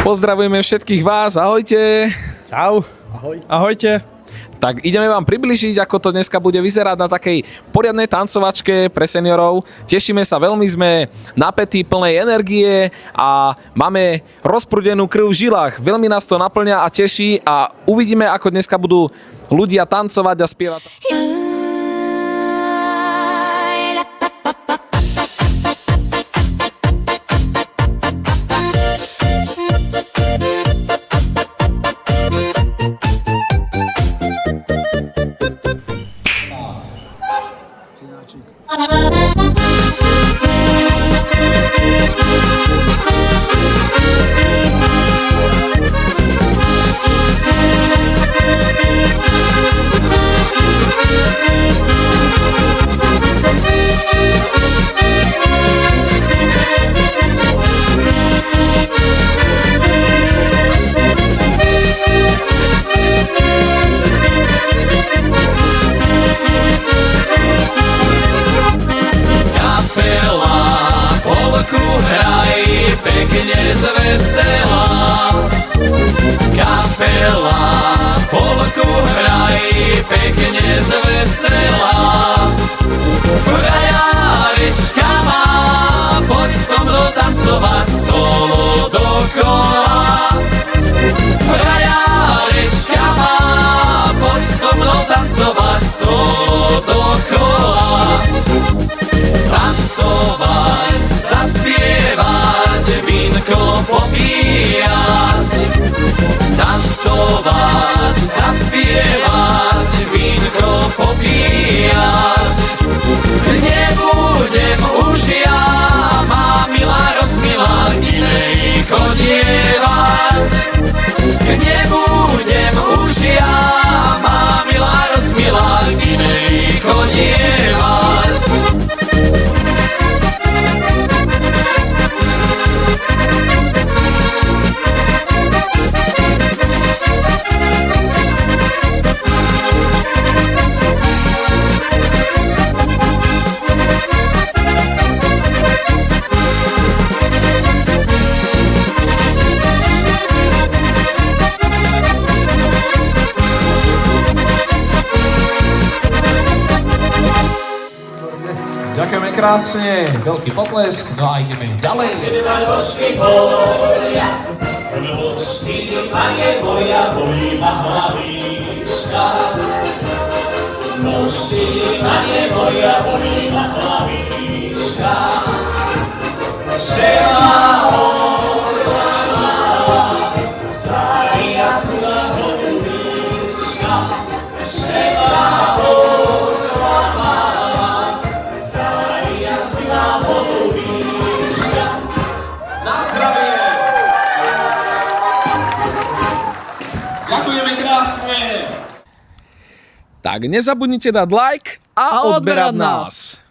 Pozdravujeme všetkých vás, ahojte. Čau. Ahoj. Ahojte. Tak ideme vám približiť, ako to dneska bude vyzerať na takej poriadnej tancovačke pre seniorov. Tešíme sa, veľmi sme napätí, plnej energie a máme rozprúdenú krv v žilách. Veľmi nás to naplňa a teší a uvidíme, ako dneska budú ľudia tancovať a spievať. Kapela, polku hraj, pekne zvesela. Frajárička má, poď so mnou tancovať solo dokola. Frajárička má, poď so mnou tancovať solo dokola. Tancovať, zaspievať, vínko popíjať. Tancovať, zaspievať, vínko popíjať. Nebudem už ja, má milá rozmilá, inej chodievať. Nebudem už ja, má milá rozmilá, inej chodievať. Ďakujeme krásne, veľký potlesk, no a ideme ďalej. Božky boja, božky Pane moja, bolí ma hlavička. Božky Pane moja, bolí ma hlavička. Žela orlana, celá jasná holubička. Žela orlana, celá jasná holubička. Na zdravie! Ďakujeme krásne! Tak nezabudnite dať like a odberať nás.